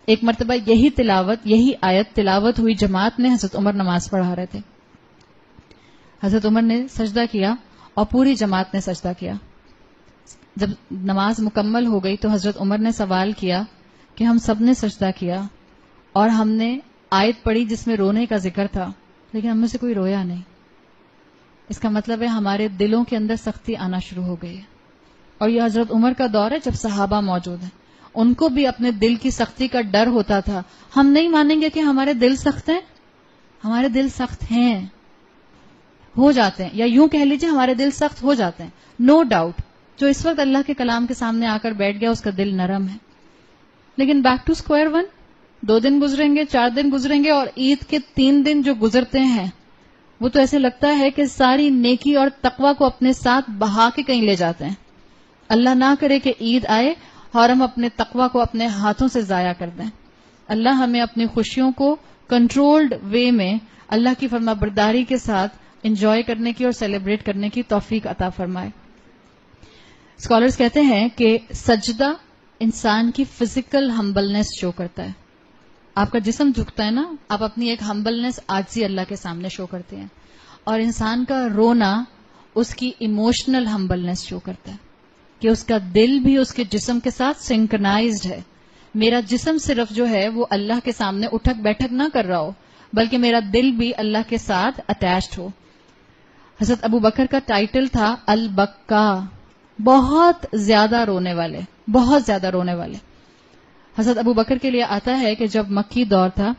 ایک مرتبہ یہی آیت تلاوت ہوئی جماعت میں، حضرت عمر نماز پڑھا رہے تھے. حضرت عمر نے سجدہ کیا اور پوری جماعت نے سجدہ کیا. جب نماز مکمل ہو گئی تو حضرت عمر نے سوال کیا کہ ہم سب نے سجدہ کیا اور ہم نے آیت پڑھی جس میں رونے کا ذکر تھا، لیکن ہم میں سے کوئی رویا نہیں. اس کا مطلب ہے ہمارے دلوں کے اندر سختی آنا شروع ہو گئی ہے. اور یہ حضرت عمر کا دور ہے جب صحابہ موجود ہیں، ان کو بھی اپنے دل کی سختی کا ڈر ہوتا تھا. ہم نہیں مانیں گے کہ ہمارے دل سخت ہیں، ہمارے دل سخت ہیں، ہو جاتے ہیں، یا یوں کہہ لیجیے ہمارے دل سخت ہو جاتے ہیں. نو ڈاؤٹ جو اس وقت اللہ کے کلام کے سامنے آ کر بیٹھ گیا اس کا دل نرم ہے. لیکن بیک ٹو اسکوائر ون، 2 دن گزریں گے، 4 دن گزریں گے، اور عید کے 3 دن جو گزرتے ہیں وہ تو ایسے لگتا ہے کہ ساری نیکی اور تقوی کو اپنے ساتھ بہا کے کہیں لے جاتے ہیں. اللہ نہ کرے کہ عید آئے اور ہم اپنے تقوی کو اپنے ہاتھوں سے ضائع کر دیں. اللہ ہمیں اپنی خوشیوں کو کنٹرولڈ وے میں اللہ کی فرما برداری کے ساتھ انجوائے کرنے کی اور سیلیبریٹ کرنے کی توفیق عطا فرمائے. اسکالرز کہتے ہیں کہ سجدہ انسان کی فزیکل ہمبلنس شو کرتا ہے. آپ کا جسم جھکتا ہے نا، آپ اپنی ایک ہمبلنس عاجزی اللہ کے سامنے شو کرتے ہیں. اور انسان کا رونا اس کی ایموشنل ہمبلنس شو کرتا ہے کہ اس کا دل بھی اس کے جسم کے ساتھ سنکرنائزڈ ہے. میرا جسم صرف جو ہے وہ اللہ کے سامنے اٹھک بیٹھک نہ کر رہا ہو، بلکہ میرا دل بھی اللہ کے ساتھ اٹیچڈ ہو. حضرت ابو بکر کا ٹائٹل تھا البکا، بہت زیادہ رونے والے، بہت زیادہ رونے والے. حضرت ابو بکر کے لیے آتا ہے کہ جب مکی دور تھا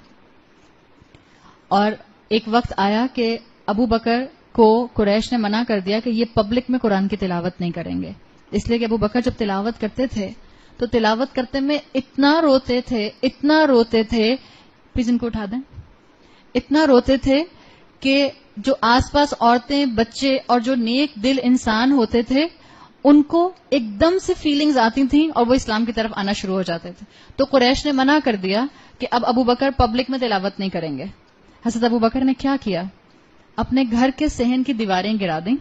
اور ایک وقت آیا کہ ابو بکر کو قریش نے منع کر دیا کہ یہ پبلک میں قرآن کی تلاوت نہیں کریں گے، اس لیے کہ ابو بکر جب تلاوت کرتے تھے تو تلاوت کرتے میں اتنا روتے تھے پلیز ان کو اٹھا دیں، اتنا روتے تھے کہ جو آس پاس عورتیں، بچے اور جو نیک دل انسان ہوتے تھے ان کو ایک دم سے فیلنگز آتی تھیں اور وہ اسلام کی طرف آنا شروع ہو جاتے تھے. تو قریش نے منع کر دیا کہ اب ابو بکر پبلک میں تلاوت نہیں کریں گے. حضرت ابو بکر نے کیا کیا؟ اپنے گھر کے صحن کی دیواریں گرا دیں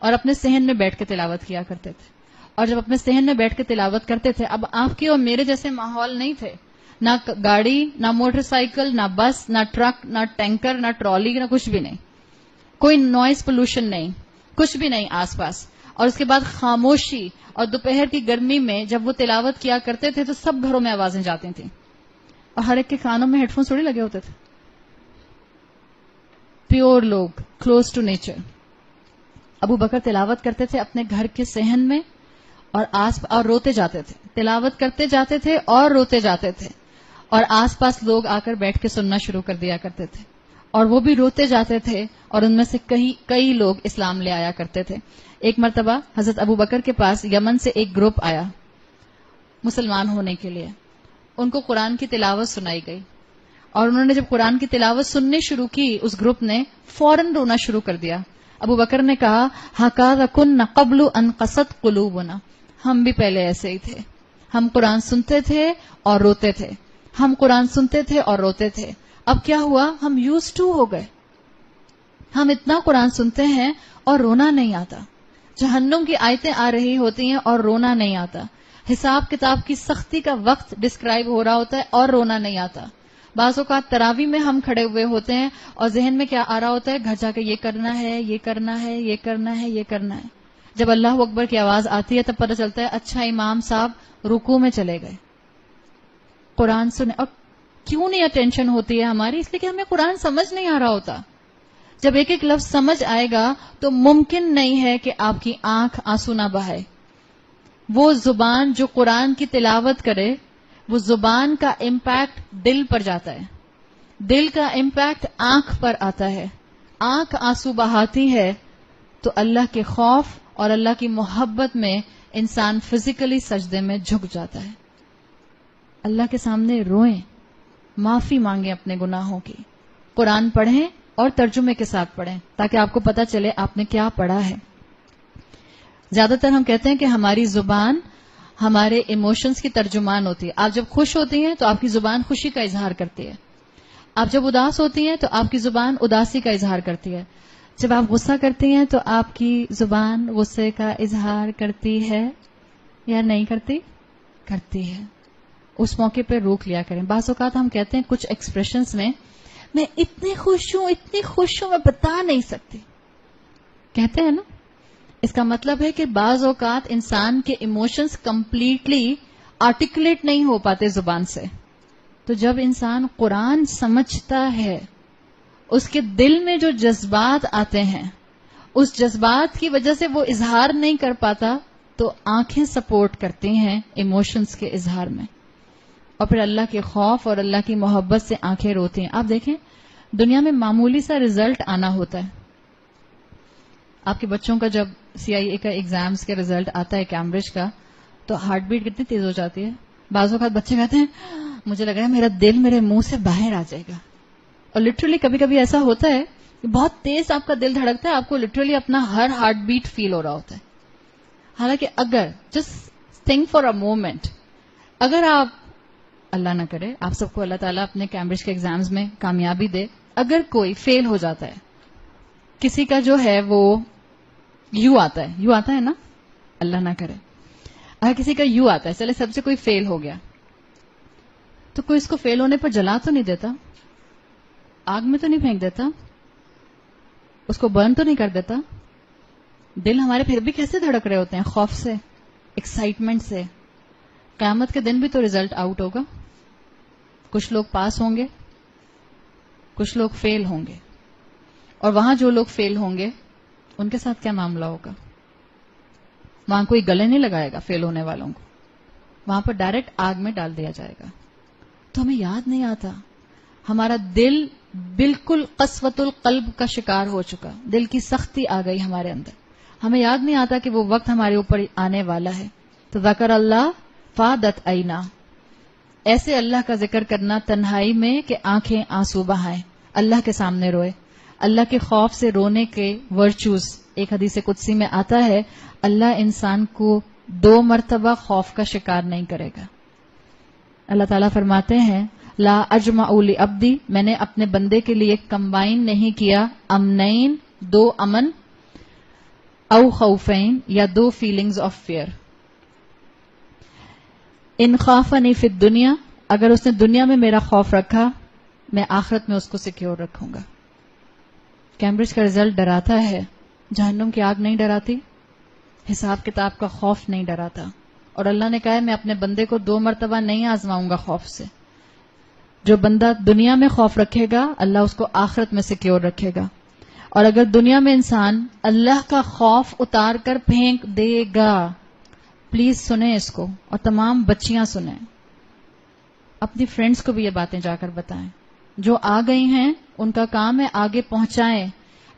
اور اپنے صحن میں بیٹھ کے تلاوت کیا کرتے تھے. اور جب اپنے صحن میں بیٹھ کے تلاوت کرتے تھے، اب آپ کے اور میرے جیسے ماحول نہیں تھے، نہ گاڑی، نہ موٹر سائیکل، نہ بس، نہ ٹرک، نہ ٹینکر، نہ ٹرالی، نہ کچھ بھی نہیں، کوئی نوائز پولوشن نہیں، کچھ بھی نہیں آس پاس. اور اس کے بعد خاموشی، اور دوپہر کی گرمی میں جب وہ تلاوت کیا کرتے تھے تو سب گھروں میں آوازیں جاتی تھیں اور ہر ایک کے کانوں میں ہیڈ فون تھوڑی لگے ہوتے تھے. پیور لوگ، کلوز ٹو نیچر. ابو بکر تلاوت کرتے تھے اپنے گھر کے صحن میں اور روتے جاتے تھے، تلاوت کرتے جاتے تھے اور روتے جاتے تھے، اور آس پاس لوگ آ کر بیٹھ کے سننا شروع کر دیا کرتے تھے اور وہ بھی روتے جاتے تھے، اور ان میں سے کئی لوگ اسلام لے آیا کرتے تھے. ایک مرتبہ حضرت ابو بکر کے پاس یمن سے ایک گروپ آیا مسلمان ہونے کے لیے. ان کو قرآن کی تلاوت سنائی گئی اور انہوں نے جب قرآن کی تلاوت سننی شروع کی اس گروپ نے فوراً رونا شروع کر دیا. ابو بکر نے کہا ہَكَذَا كُنَّ قَبْلُ أَنْ قَسَتْ قُلُوبُنَا، ہم بھی پہلے ایسے ہی تھے، ہم قرآن سنتے تھے اور روتے تھے، ہم قرآن سنتے تھے اور روتے تھے. اب کیا ہوا؟ ہم یوز ٹو ہو گئے، ہم اتنا قرآن سنتے ہیں اور رونا نہیں آتا. جہنم کی آیتیں آ رہی ہوتی ہیں اور رونا نہیں آتا. حساب کتاب کی سختی کا وقت ڈسکرائب ہو رہا ہوتا ہے اور رونا نہیں آتا. بعض اوقات تراویح میں ہم کھڑے ہوئے ہوتے ہیں اور ذہن میں کیا آ رہا ہوتا ہے؟ گھر جا کے یہ کرنا ہے، یہ کرنا ہے، یہ کرنا ہے، یہ کرنا ہے. جب اللہ اکبر کی آواز آتی ہے تب پتہ چلتا ہے اچھا امام صاحب رکوع میں چلے گئے. قرآن سنے. اور کیوں نہیں اٹینشن ہوتی ہے ہماری؟ اس لیے کہ ہمیں قرآن سمجھ نہیں آ رہا ہوتا. جب ایک ایک لفظ سمجھ آئے گا تو ممکن نہیں ہے کہ آپ کی آنکھ آنسو نہ بہائے. وہ زبان جو قرآن کی تلاوت کرے، وہ زبان کا امپیکٹ دل پر جاتا ہے، دل کا امپیکٹ آنکھ پر آتا ہے. آنکھ آنسو بہاتی ہے تو اللہ کے خوف اور اللہ کی محبت میں انسان فزیکلی سجدے میں جھک جاتا ہے. اللہ کے سامنے روئیں، معافی مانگیں اپنے گناہوں کی، قرآن پڑھیں اور ترجمے کے ساتھ پڑھیں تاکہ آپ کو پتہ چلے آپ نے کیا پڑھا ہے. زیادہ تر ہم کہتے ہیں کہ ہماری زبان ہمارے ایموشنز کی ترجمان ہوتی ہے. آپ جب خوش ہوتی ہیں تو آپ کی زبان خوشی کا اظہار کرتی ہے، آپ جب اداس ہوتی ہیں تو آپ کی زبان اداسی کا اظہار کرتی ہے، جب آپ غصہ کرتی ہیں تو آپ کی زبان غصے کا اظہار کرتی ہے یا نہیں کرتی؟ کرتی ہے. اس موقع پہ روک لیا کریں. بعض اوقات ہم کہتے ہیں کچھ ایکسپریشنز میں اتنی خوش ہوں میں بتا نہیں سکتی, کہتے ہیں نا. اس کا مطلب ہے کہ بعض اوقات انسان کے ایموشنز کمپلیٹلی آرٹیکولیٹ نہیں ہو پاتے زبان سے. تو جب انسان قرآن سمجھتا ہے, اس کے دل میں جو جذبات آتے ہیں اس جذبات کی وجہ سے وہ اظہار نہیں کر پاتا, تو آنکھیں سپورٹ کرتی ہیں ایموشنز کے اظہار میں, اور پھر اللہ کے خوف اور اللہ کی محبت سے آنکھیں روتی ہیں. آپ دیکھیں دنیا میں معمولی سا رزلٹ آنا ہوتا ہے. آپ کے بچوں کا جب CIA کا ایگزامز کے رزلٹ آتا ہے کیمبرج کا, تو ہارٹ بیٹ کتنی تیز ہو جاتی ہے. بعض اوقات بچے کہتے ہیں مجھے لگ رہا ہے میرا دل میرے منہ سے باہر آ جائے گا, اور لٹرلی کبھی کبھی ایسا ہوتا ہے کہ بہت تیز آپ کا دل دھڑکتا ہے, آپ کو لٹرلی اپنا ہر ہارٹ بیٹ فیل ہو رہا ہوتا ہے. حالانکہ اگر just think for a moment, اگر آپ, اللہ نہ کرے آپ سب کو اللہ تعالیٰ اپنے کیمبرج کے ایگزامز میں کامیابی دے, اگر کوئی فیل ہو جاتا ہے, کسی کا جو ہے وہ یو آتا ہے نا, اللہ نہ کرے, اگر کسی کا یو آتا ہے, چلے سب سے کوئی فیل ہو گیا, تو کوئی اس کو فیل ہونے پر جلا تو نہیں دیتا, آگ میں تو نہیں پھینک دیتا, اس کو برن تو نہیں کر دیتا. دل ہمارے پھر بھی کیسے دھڑک رہے ہوتے ہیں, خوف سے, ایکسائٹمنٹ سے. قیامت کے دن بھی تو رزلٹ آؤٹ ہوگا, کچھ لوگ پاس ہوں گے, کچھ لوگ فیل ہوں گے, اور وہاں جو لوگ فیل ہوں گے ان کے ساتھ کیا معاملہ ہوگا؟ وہاں کوئی گلے نہیں لگائے گا فیل ہونے والوں کو, وہاں پر ڈائریکٹ آگ میں ڈال دیا جائے گا. تو ہمیں یاد نہیں آتا, ہمارا دل بالکل قسوۃ القلب کا شکار ہو چکا, دل کی سختی آ گئی ہمارے اندر, ہمیں یاد نہیں آتا کہ وہ وقت ہمارے اوپر آنے والا ہے. تو ذکر اللہ فادت عینا, ایسے اللہ کا ذکر کرنا تنہائی میں کہ آنکھیں آنسو بہائیں, اللہ کے سامنے روئے. اللہ کے خوف سے رونے کے ورچوز, ایک حدیث قدسی میں آتا ہے اللہ انسان کو 2 مرتبہ خوف کا شکار نہیں کرے گا. اللہ تعالیٰ فرماتے ہیں لا اجمع لعبدی, میں نے اپنے بندے کے لیے کمبائن نہیں کیا امنین, 2 امن, او خوفین, یا 2 فیلنگز آف فیئر. ان خافنی فی الدنیا, اگر اس نے دنیا میں میرا خوف رکھا میں آخرت میں اس کو سیکیور رکھوں گا. کیمبرج کا رزلٹ ڈراتا ہے, جہنم کی آگ نہیں ڈراتی, حساب کتاب کا خوف نہیں ڈراتا. اور اللہ نے کہا ہے میں اپنے بندے کو 2 مرتبہ نہیں آزماؤں گا خوف سے. جو بندہ دنیا میں خوف رکھے گا اللہ اس کو آخرت میں سیکیور رکھے گا. اور اگر دنیا میں انسان اللہ کا خوف اتار کر پھینک دے گا, پلیز سنیں اس کو, اور تمام بچیاں سنیں, اپنی فرینڈز کو بھی یہ باتیں جا کر بتائیں. جو آ گئی ہیں ان کا کام ہے آگے پہنچائیں.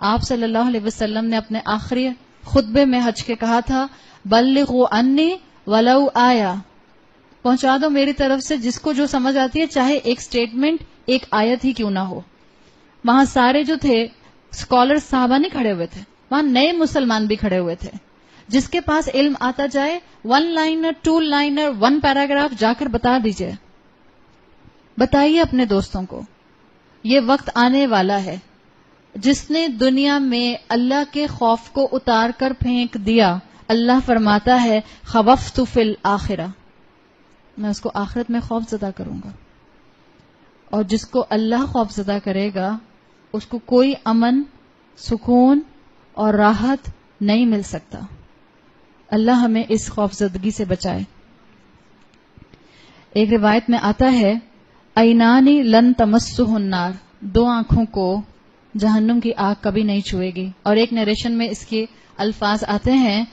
آپ صلی اللہ علیہ وسلم نے اپنے آخری خطبے میں حج کے کہا تھا بلغوا انی ولو آیا, پہنچا دو میری طرف سے جس کو جو سمجھ آتی ہے, چاہے ایک سٹیٹمنٹ, ایک آیت ہی کیوں نہ ہو. وہاں سارے جو تھے اسکالر صحابہ نہیں کھڑے ہوئے تھے, وہاں نئے مسلمان بھی کھڑے ہوئے تھے. جس کے پاس علم آتا جائے 1 لائنر 2 لائنر 1 پیراگراف جا کر بتا دیجئے, بتائیے اپنے دوستوں کو. یہ وقت آنے والا ہے جس نے دنیا میں اللہ کے خوف کو اتار کر پھینک دیا, اللہ فرماتا ہے خوفت فی الآخرہ, میں اس کو آخرت میں خوف زدہ کروں گا. اور جس کو اللہ خوف زدہ کرے گا اس کو کوئی امن, سکون اور راحت نہیں مل سکتا. اللہ ہمیں اس خوف زدگی سے بچائے. ایک روایت میں آتا ہے عینانی لن تمسہ النار, 2 آنکھوں کو جہنم کی آگ کبھی نہیں چھوئے گی. اور ایک نریشن میں اس کے الفاظ آتے ہیں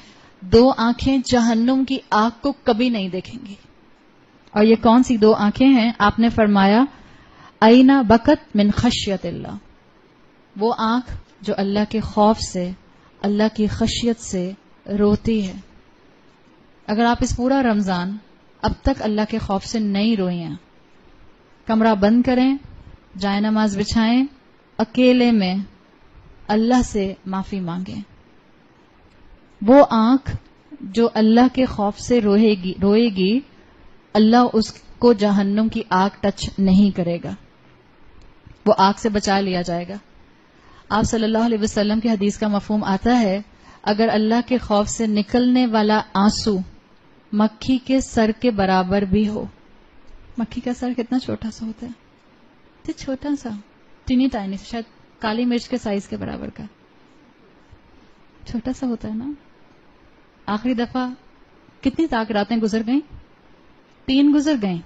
2 آنکھیں جہنم کی آگ کو کبھی نہیں دیکھیں گی. اور یہ کون سی 2 آنکھیں ہیں؟ آپ نے فرمایا عینا بکت من خشیت اللہ, وہ آنکھ جو اللہ کے خوف سے, اللہ کی خشیت سے روتی ہے. اگر آپ اس پورا رمضان اب تک اللہ کے خوف سے نہیں روئی ہیں, کمرہ بند کریں, جائے نماز بچھائیں, اکیلے میں اللہ سے معافی مانگیں. وہ آنکھ جو اللہ کے خوف سے روئے گی اللہ اس کو جہنم کی آگ ٹچ نہیں کرے گا, وہ آگ سے بچا لیا جائے گا. آپ صلی اللہ علیہ وسلم کی حدیث کا مفہوم آتا ہے اگر اللہ کے خوف سے نکلنے والا آنسو مکھی کے سر کے برابر بھی ہو, مکھی کا سر کتنا چھوٹا سا ہوتا ہے، تو چھوٹا سا ٹینی ٹائنی، شاید کالی مرچ کے سائز کے برابر کا چھوٹا سا ہوتا ہے نا. آخری دفعہ کتنی طاق راتیں گزر گئیں؟ 3 گزر گئیں.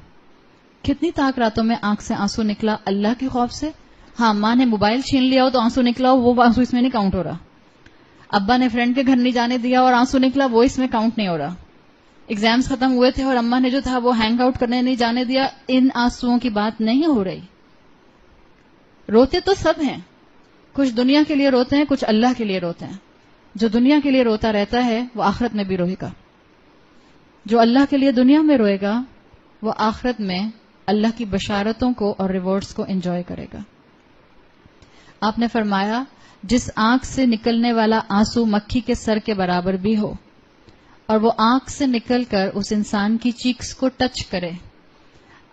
کتنی طاق راتوں میں آنکھ سے آنسو نکلا اللہ کے خوف سے. ہاں، ماں نے موبائل چھین لیا ہو تو آنسو نکلا ہو، وہ آنسو اس میں نہیں کاؤنٹ ہو رہا. ابا نے فرینڈ کے گھر نہیں جانے دیا اور آنسو نکلا، وہ اس میں کاؤنٹ نہیں ہو رہا. ایگزامز ختم ہوئے تھے اور اماں نے جو تھا وہ ہینگ آؤٹ کرنے نہیں جانے دیا، ان آنسوؤں کی بات نہیں ہو رہی. روتے تو سب ہیں، کچھ دنیا کے لیے روتے ہیں، کچھ اللہ کے لیے روتے ہیں. جو دنیا کے لیے روتا رہتا ہے وہ آخرت میں بھی روئے گا. جو اللہ کے لیے دنیا میں روئے گا وہ آخرت میں اللہ کی بشارتوں کو اور ریوارڈز کو انجوائے کرے گا. آپ نے فرمایا جس آنکھ سے نکلنے والا آنسو مکھی کے سر کے برابر بھی ہو اور وہ آنکھ سے نکل کر اس انسان کی چیکس کو ٹچ کرے،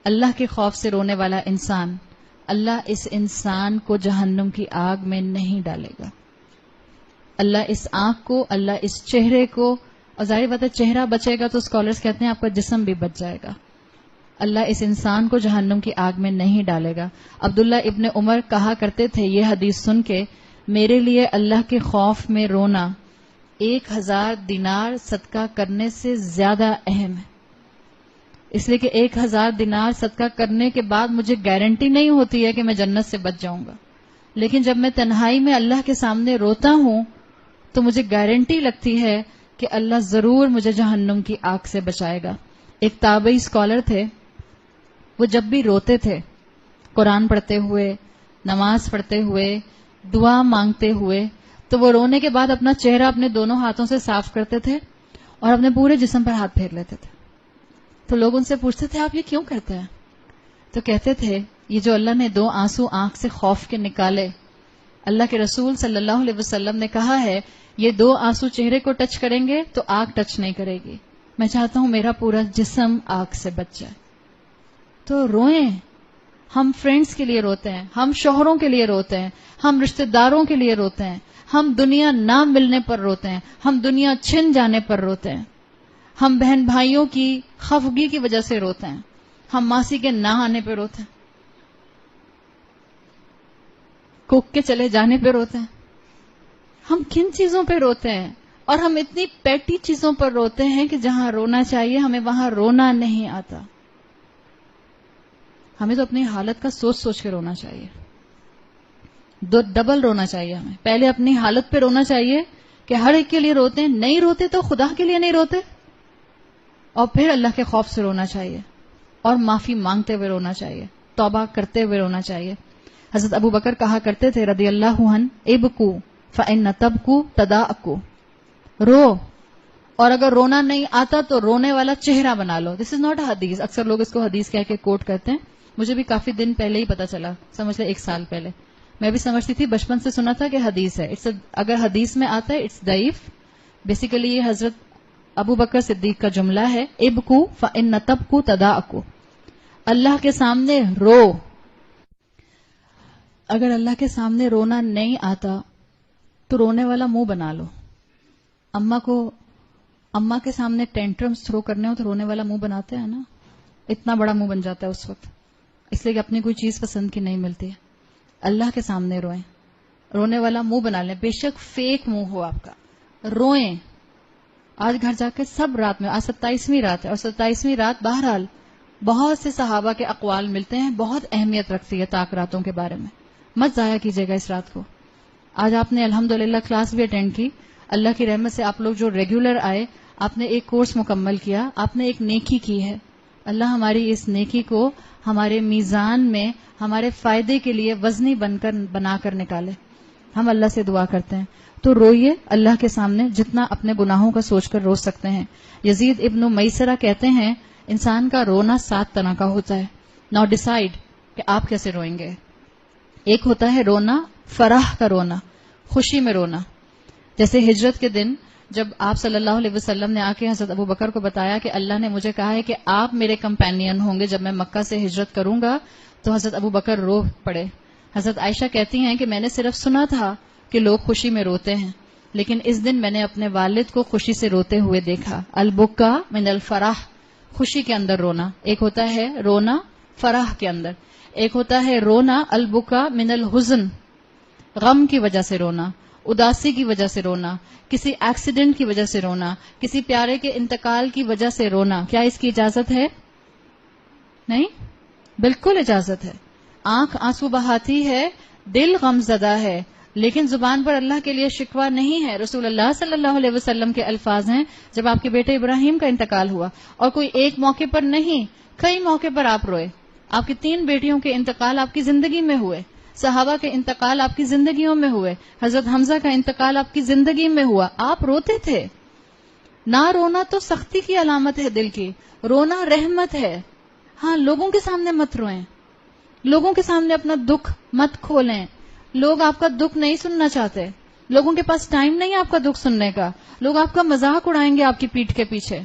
اللہ کے خوف سے رونے والا انسان، اللہ اس انسان کو جہنم کی آگ میں نہیں ڈالے گا. اللہ اس آنکھ کو، اللہ اس چہرے کو، اور ظاہر بات ہے چہرہ بچے گا تو اسکالرز کہتے ہیں آپ کا جسم بھی بچ جائے گا. اللہ اس انسان کو جہنم کی آگ میں نہیں ڈالے گا. عبداللہ ابن عمر کہا کرتے تھے یہ حدیث سن کے، میرے لیے اللہ کے خوف میں رونا 1000 دینار صدقہ کرنے سے زیادہ اہم ہے. اس لیے کہ 1000 دینار صدقہ کرنے کے بعد مجھے گارنٹی نہیں ہوتی ہے کہ میں جنت سے بچ جاؤں گا، لیکن جب میں تنہائی میں اللہ کے سامنے روتا ہوں تو مجھے گارنٹی لگتی ہے کہ اللہ ضرور مجھے جہنم کی آگ سے بچائے گا. ایک تابعی اسکالر تھے، وہ جب بھی روتے تھے قرآن پڑھتے ہوئے، نماز پڑھتے ہوئے، دعا مانگتے ہوئے، تو وہ رونے کے بعد اپنا چہرہ اپنے دونوں ہاتھوں سے صاف کرتے تھے اور اپنے پورے جسم پر ہاتھ پھیر لیتے تھے. تو لوگ ان سے پوچھتے تھے آپ یہ کیوں کرتے ہیں؟ تو کہتے تھے یہ جو اللہ نے 2 آنسو آنکھ سے خوف کے نکالے، اللہ کے رسول صلی اللہ علیہ وسلم نے کہا ہے یہ 2 آنسو چہرے کو ٹچ کریں گے تو آگ ٹچ نہیں کرے گی. میں چاہتا ہوں میرا پورا جسم آگ سے بچ جائے. تو روئیں. ہم فرینڈز کے لیے روتے ہیں، ہم شوہروں کے لیے روتے ہیں، ہم رشتہ داروں کے لیے روتے ہیں، ہم دنیا نہ ملنے پر روتے ہیں، ہم دنیا چھن جانے پر روتے ہیں، ہم بہن بھائیوں کی خفگی کی وجہ سے روتے ہیں، ہم ماسی کے نہ آنے پہ روتے ہیں، کوک کے چلے جانے پہ روتے ہیں. ہم کن چیزوں پہ روتے ہیں؟ اور ہم اتنی پیٹی چیزوں پر روتے ہیں کہ جہاں رونا چاہیے ہمیں وہاں رونا نہیں آتا. ہمیں تو اپنی حالت کا سوچ سوچ کے رونا چاہیے، ڈبل رونا چاہیے. ہمیں پہلے اپنی حالت پہ رونا چاہیے کہ ہر ایک کے لیے روتے ہیں، نہیں روتے تو خدا کے لیے نہیں روتے، اور پھر اللہ کے خوف سے رونا چاہیے اور معافی مانگتے ہوئے رونا چاہیے، توبہ کرتے ہوئے رونا چاہیے. حضرت ابو بکر کہا کرتے تھے رضی اللہ عنہ، ابکو فإن تبکو تداعکو، رو، اور اگر رونا نہیں آتا تو رونے والا چہرہ بنا لو. دس از ناٹ اے حدیث. اکثر لوگ اس کو حدیث کہہ کے کوٹ کرتے ہیں. مجھے بھی کافی دن پہلے ہی پتا چلا، سمجھ لے 1 سال پہلے. میں بھی سمجھتی تھی، بچپن سے سنا تھا کہ حدیث ہے. اگر حدیث میں آتا ہے اٹس ضعیف. بیسیکلی یہ حضرت ابو بکر صدیق کا جملہ ہے، ابکو فإن تبکو تداعکو، اللہ کے سامنے رو. اگر اللہ کے سامنے رونا نہیں آتا تو رونے والا منہ بنا لو. اماں کے سامنے ٹینٹرمز تھرو کرنے ہو تو رونے والا منہ بناتے ہیں نا، اتنا بڑا منہ بن جاتا ہے اس وقت، اس لیے کہ اپنی کوئی چیز پسند کی نہیں ملتی ہے. اللہ کے سامنے روئیں، رونے والا منہ بنا لیں، بے شک فیک منہ ہو آپ کا، روئیں. آج گھر جا کے سب رات میں، آج 27ویں رات ہے، اور 27ویں رات بہرحال بہت سے صحابہ کے اقوال ملتے ہیں، بہت اہمیت رکھتی ہے طاق راتوں کے بارے میں. مت ضائع کیجیے گا اس رات کو. آج آپ نے الحمدللہ کلاس بھی اٹینڈ کی، اللہ کی رحمت سے آپ لوگ جو ریگولر آئے، آپ نے ایک کورس مکمل کیا، آپ نے ایک نیکی کی ہے. اللہ ہماری اس نیکی کو ہمارے میزان میں ہمارے فائدے کے لیے وزنی بنا کر نکالے. ہم اللہ سے دعا کرتے ہیں. تو روئیے اللہ کے سامنے جتنا اپنے گناہوں کا سوچ کر رو سکتے ہیں. یزید ابن میسرہ کہتے ہیں انسان کا رونا 7 طرح کا ہوتا ہے. ناؤ ڈیسائیڈ کہ آپ کیسے روئیں گے. ایک ہوتا ہے رونا فرح کا رونا، خوشی میں رونا. جیسے ہجرت کے دن جب آپ صلی اللہ علیہ وسلم نے آ کے حضرت ابو بکر کو بتایا کہ اللہ نے مجھے کہا ہے کہ آپ میرے کمپینین ہوں گے جب میں مکہ سے ہجرت کروں گا، تو حضرت ابو بکر رو پڑے. حضرت عائشہ کہتی ہیں کہ میں نے صرف سنا تھا کہ لوگ خوشی میں روتے ہیں، لیکن اس دن میں نے اپنے والد کو خوشی سے روتے ہوئے دیکھا. البکا من الفرح، خوشی کے اندر رونا، ایک ہوتا ہے رونا فرح کے اندر، ایک ہوتا ہے رونا البکا من الحزن، غم کی وجہ سے رونا، اداسی کی وجہ سے رونا، کسی ایکسیڈنٹ کی وجہ سے رونا، کسی پیارے کے انتقال کی وجہ سے رونا. کیا اس کی اجازت ہے؟ نہیں، بالکل اجازت ہے. آنکھ آنسو بہاتی ہے، دل غم زدہ ہے، لیکن زبان پر اللہ کے لیے شکوہ نہیں ہے. رسول اللہ صلی اللہ علیہ وسلم کے الفاظ ہیں، جب آپ کے بیٹے ابراہیم کا انتقال ہوا اور کوئی ایک موقع پر نہیں، کئی موقع پر آپ روئے. آپ کی 3 بیٹیوں کے انتقال آپ کی زندگی میں ہوئے، صحابہ کے انتقال آپ کی زندگیوں میں ہوئے، حضرت حمزہ کا انتقال آپ کی زندگی میں ہوا، آپ روتے تھے. نہ رونا تو سختی کی علامت ہے دل کی، رونا رحمت ہے. ہاں، لوگوں کے سامنے مت روئیں، لوگوں کے سامنے اپنا دکھ مت کھولیں. لوگ آپ کا دکھ نہیں سننا چاہتے، لوگوں کے پاس ٹائم نہیں آپ کا دکھ سننے کا. لوگ آپ کا مذاق اڑائیں گے آپ کی پیٹھ کے پیچھے،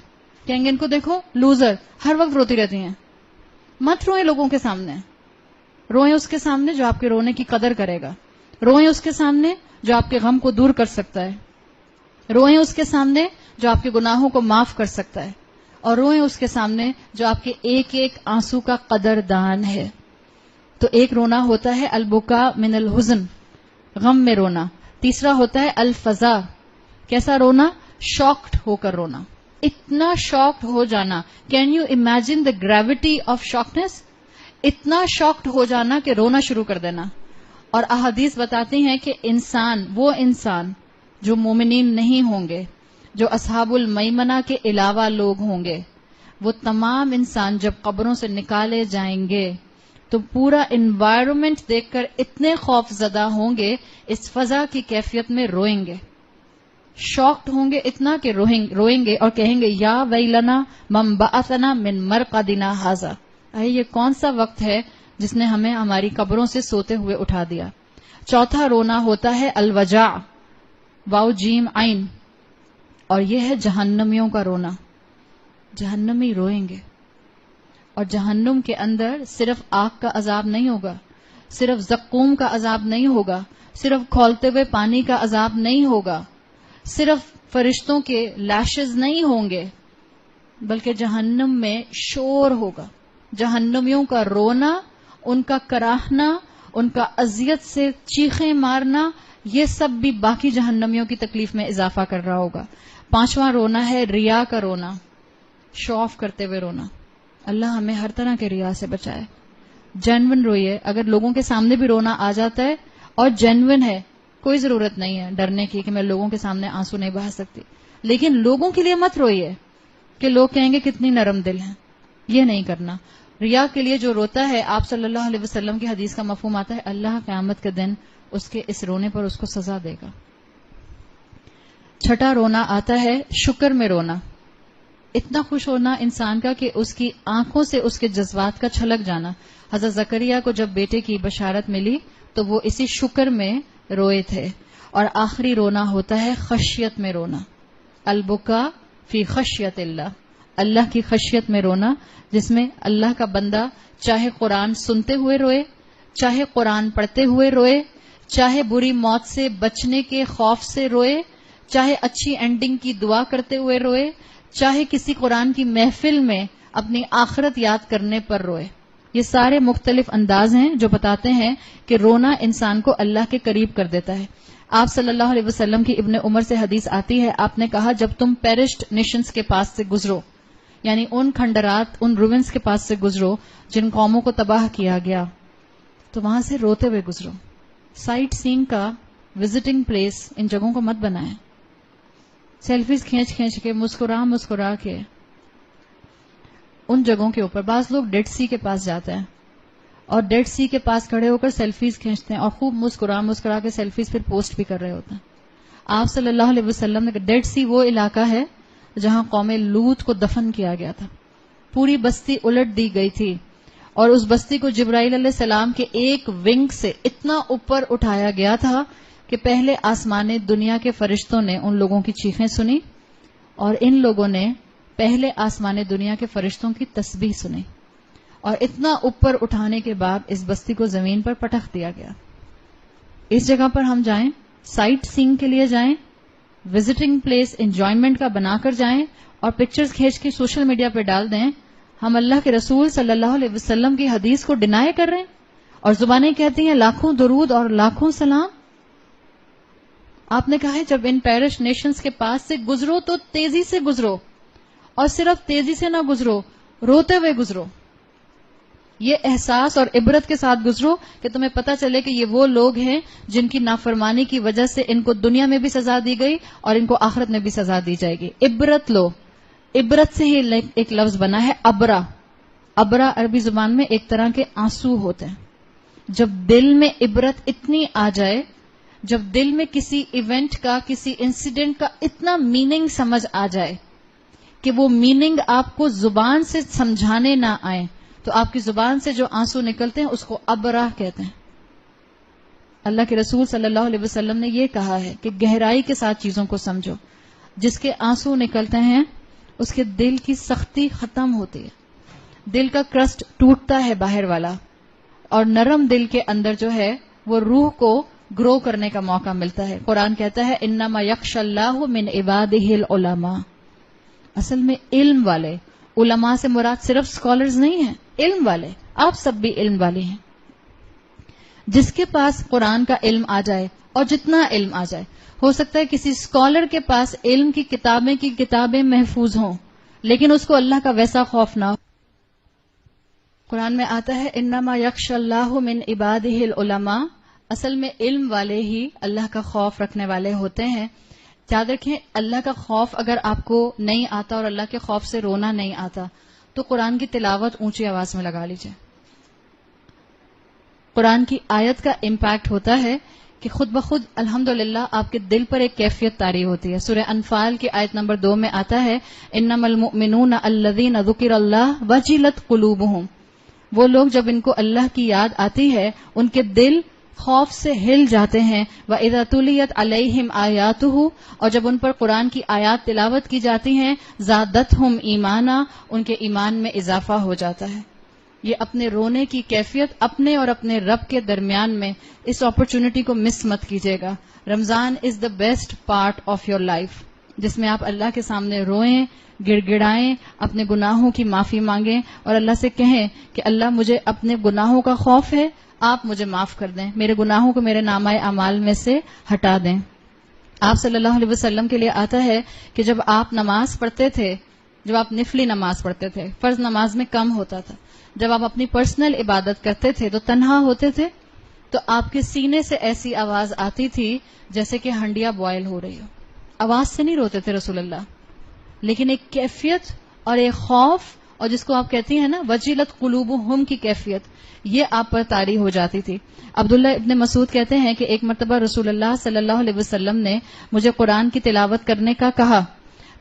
کہیں گے ان کو دیکھو لوزر، ہر وقت روتی رہتی ہیں. مت روئیں لوگوں کے سامنے، روئیں اس کے سامنے جو آپ کے رونے کی قدر کرے گا، روئیں اس کے سامنے جو آپ کے غم کو دور کر سکتا ہے، روئیں اس کے سامنے جو آپ کے گناہوں کو معاف کر سکتا ہے، اور روئیں اس کے سامنے جو آپ کے ایک ایک آنسو کا قدردان ہے. تو ایک رونا ہوتا ہے البکا من الحزن، غم میں رونا. تیسرا ہوتا ہے الفزع. کیسا رونا؟ شاکڈ ہو کر رونا، اتنا شاکڈ ہو جانا. Can you imagine the gravity of shockness? اتنا شاکڈ ہو جانا کہ رونا شروع کر دینا. اور احادیث بتاتی ہیں کہ وہ انسان جو مومنین نہیں ہوں گے، جو اصحاب المیمنہ کے علاوہ لوگ ہوں گے، وہ تمام انسان جب قبروں سے نکالے جائیں گے تو پورا انوائرمنٹ دیکھ کر اتنے خوف زدہ ہوں گے، اس فضا کی کیفیت میں روئیں گے، شاکڈ ہوں گے اتنا کہ روئیں گے اور کہیں گے یا ویلنا من بعثنا من مرقدنا ھذا. یہ کون سا وقت ہے جس نے ہمیں ہماری قبروں سے سوتے ہوئے اٹھا دیا. چوتھا رونا ہوتا ہے الوجع، واو جیم عین، اور یہ ہے جہنمیوں کا رونا. جہنمی روئیں گے، اور جہنم کے اندر صرف آگ کا عذاب نہیں ہوگا، صرف زقوم کا عذاب نہیں ہوگا، صرف کھولتے ہوئے پانی کا عذاب نہیں ہوگا، صرف فرشتوں کے لیشز نہیں ہوں گے، بلکہ جہنم میں شور ہوگا. جہنمیوں کا رونا، ان کا کراہنا، ان کا اذیت سے چیخیں مارنا، یہ سب بھی باقی جہنمیوں کی تکلیف میں اضافہ کر رہا ہوگا. 5واں رونا ہے ریا کا رونا، شو آف کرتے ہوئے رونا. اللہ ہمیں ہر طرح کے ریا سے بچائے. جینون روئیے. اگر لوگوں کے سامنے بھی رونا آ جاتا ہے اور جینون ہے، کوئی ضرورت نہیں ہے ڈرنے کی کہ میں لوگوں کے سامنے آنسو نہیں بہا سکتی، لیکن لوگوں کے لیے مت روئیے کہ لوگ کہیں گے کتنی نرم دل ہیں. یہ نہیں کرنا. ریا کے لیے جو روتا ہے، آپ صلی اللہ علیہ وسلم کی حدیث کا مفہوم آتا ہے اللہ قیامت کے دن اس کے اس رونے پر اس کو سزا دے گا. 6واں رونا آتا ہے شکر میں رونا. اتنا خوش ہونا انسان کا کہ اس کی آنکھوں سے اس کے جذبات کا چھلک جانا. حضرت زکریا کو جب بیٹے کی بشارت ملی تو وہ اسی شکر میں روئے تھے. اور آخری رونا ہوتا ہے خشیت میں رونا، البکا فی خشیت اللہ، اللہ کی خشیت میں رونا، جس میں اللہ کا بندہ چاہے قرآن سنتے ہوئے روئے، چاہے قرآن پڑھتے ہوئے روئے، چاہے بری موت سے بچنے کے خوف سے روئے، چاہے اچھی اینڈنگ کی دعا کرتے ہوئے روئے، چاہے کسی قرآن کی محفل میں اپنی آخرت یاد کرنے پر روئے. یہ سارے مختلف انداز ہیں جو بتاتے ہیں کہ رونا انسان کو اللہ کے قریب کر دیتا ہے. آپ صلی اللہ علیہ وسلم کی ابن عمر سے حدیث آتی ہے، آپ نے کہا جب تم پیرشڈ نیشنز کے پاس سے گزرو، یعنی ان کھنڈرات، ان روینز کے پاس سے گزرو جن قوموں کو تباہ کیا گیا، تو وہاں سے روتے ہوئے گزرو. سائٹ سینگ کا وزٹنگ پلیس ان جگہوں کو مت بنائیں. سیلفیز کھینچ کھینچ کے مسکرا کے ان جگہوں کے اوپر. بعض لوگ ڈیڈ سی کے پاس جاتے ہیں اور ڈیڈ سی کے پاس کھڑے ہو کر سیلفیز کھینچتے ہیں اور خوب مسکرا کے سیلفیز پھر پوسٹ بھی کر رہے ہوتے ہیں. آپ صلی اللہ علیہ وسلم نے ڈیڈ سی وہ علاقہ ہے جہاں قوم لوط کو دفن کیا گیا تھا. پوری بستی الٹ دی گئی تھی اور اس بستی کو جبرائیل علیہ السلام کے ایک ونگ سے اتنا اوپر اٹھایا گیا تھا کہ پہلے آسمان دنیا کے فرشتوں نے ان لوگوں کی چیخیں سنی اور ان لوگوں نے پہلے آسمان دنیا کے فرشتوں کی تسبیح سنی، اور اتنا اوپر اٹھانے کے بعد اس بستی کو زمین پر پٹخ دیا گیا. اس جگہ پر ہم جائیں، سائٹ سینگ کے لیے جائیں، وزٹنگ پلیس انجوائمنٹ کا بنا کر جائیں، اور پکچرز کھینچ کے سوشل میڈیا پہ ڈال دیں ہم اللہ کے رسول صلی اللہ علیہ وسلم کی حدیث کو ڈینائی کر رہے ہیں، اور زبانیں کہتی ہیں لاکھوں درود اور لاکھوں سلام. آپ نے کہا ہے جب ان پیرش نیشنز کے پاس سے گزرو تو تیزی سے گزرو، اور صرف تیزی سے نہ گزرو، روتے ہوئے گزرو. یہ احساس اور عبرت کے ساتھ گزرو کہ تمہیں پتہ چلے کہ یہ وہ لوگ ہیں جن کی نافرمانی کی وجہ سے ان کو دنیا میں بھی سزا دی گئی اور ان کو آخرت میں بھی سزا دی جائے گی. عبرت لو. عبرت سے ہی ایک لفظ بنا ہے ابرا. ابرا عربی زبان میں ایک طرح کے آنسو ہوتے ہیں. جب دل میں عبرت اتنی آ جائے، جب دل میں کسی ایونٹ کا، کسی انسیڈنٹ کا اتنا میننگ سمجھ آ جائے کہ وہ میننگ آپ کو زبان سے سمجھانے نہ آئے، تو آپ کی زبان سے جو آنسو نکلتے ہیں اس کو ابرا کہتے ہیں. اللہ کے رسول صلی اللہ علیہ وسلم نے یہ کہا ہے کہ گہرائی کے ساتھ چیزوں کو سمجھو. جس کے آنسو نکلتے ہیں اس کے دل کی سختی ختم ہوتی ہے، دل کا کرسٹ ٹوٹتا ہے باہر والا، اور نرم دل کے اندر جو ہے وہ روح کو گرو کرنے کا موقع ملتا ہے. قرآن کہتا ہے انما یخشی اللہ من عبادہ العلماء. اصل میں علم والے، علماء سے مراد صرف اسکالرز نہیں ہیں، علم والے. آپ سب بھی علم والے ہیں. جس کے پاس قرآن کا علم آ جائے، اور جتنا علم آ جائے، ہو سکتا ہے کسی اسکالر کے پاس علم کی کتابیں محفوظ ہوں لیکن اس کو اللہ کا ویسا خوف نہ ہو. قرآن میں آتا ہے انما یخشی اللہ من عبادہ العلماء. اصل میں علم والے ہی اللہ کا خوف رکھنے والے ہوتے ہیں. یاد رکھیں اللہ کا خوف اگر آپ کو نہیں آتا اور اللہ کے خوف سے رونا نہیں آتا تو قرآن کی تلاوت اونچی آواز میں لگا لیجئے. قرآن کی آیت کا امپیکٹ ہوتا ہے کہ خود بخود الحمدللہ آپ کے دل پر ایک کیفیت طاری ہوتی ہے. سورہ انفال کی آیت نمبر 2 میں آتا ہے انما المؤمنون الذین ذکر اللہ وجلت قلوبہم. وہ لوگ جب ان کو اللہ کی یاد آتی ہے ان کے دل خوف سے ہل جاتے ہیں. وَإِذَا تُلِيَتْ عَلَيْهِمْ آيَاتُهُ. اور جب ان پر قرآن کی آیات تلاوت کی جاتی ہیں زادتہم ایمانا. ان کے ایمان میں اضافہ ہو جاتا ہے. یہ اپنے رونے کی کیفیت اپنے اور اپنے رب کے درمیان میں اس اپرچونٹی کو مس مت کیجیے گا. Ramzan is the best part of your life, جس میں آپ اللہ کے سامنے روئیں، گڑ گڑائیں، اپنے گناہوں کی معافی مانگیں اور اللہ سے کہیں کہ اللہ مجھے اپنے گناہوں کا خوف ہے، آپ مجھے معاف کر دیں، میرے گناہوں کو میرے نامہ اعمال میں سے ہٹا دیں. آپ صلی اللہ علیہ وسلم کے لیے آتا ہے کہ جب آپ نماز پڑھتے تھے، جب آپ نفلی نماز پڑھتے تھے، فرض نماز میں کم ہوتا تھا، جب آپ اپنی پرسنل عبادت کرتے تھے تو تنہا ہوتے تھے تو آپ کے سینے سے ایسی آواز آتی تھی جیسے کہ ہنڈیا بوائل ہو رہی ہو. آواز سے نہیں روتے تھے رسول اللہ، لیکن ایک کیفیت اور ایک خوف، اور جس کو آپ کہتی ہیں نا وجلت قلوبہم کی کیفیت، یہ آپ پر طاری ہو جاتی تھی. عبداللہ ابن مسعود کہتے ہیں کہ ایک مرتبہ رسول اللہ صلی اللہ علیہ وسلم نے مجھے قرآن کی تلاوت کرنے کا کہا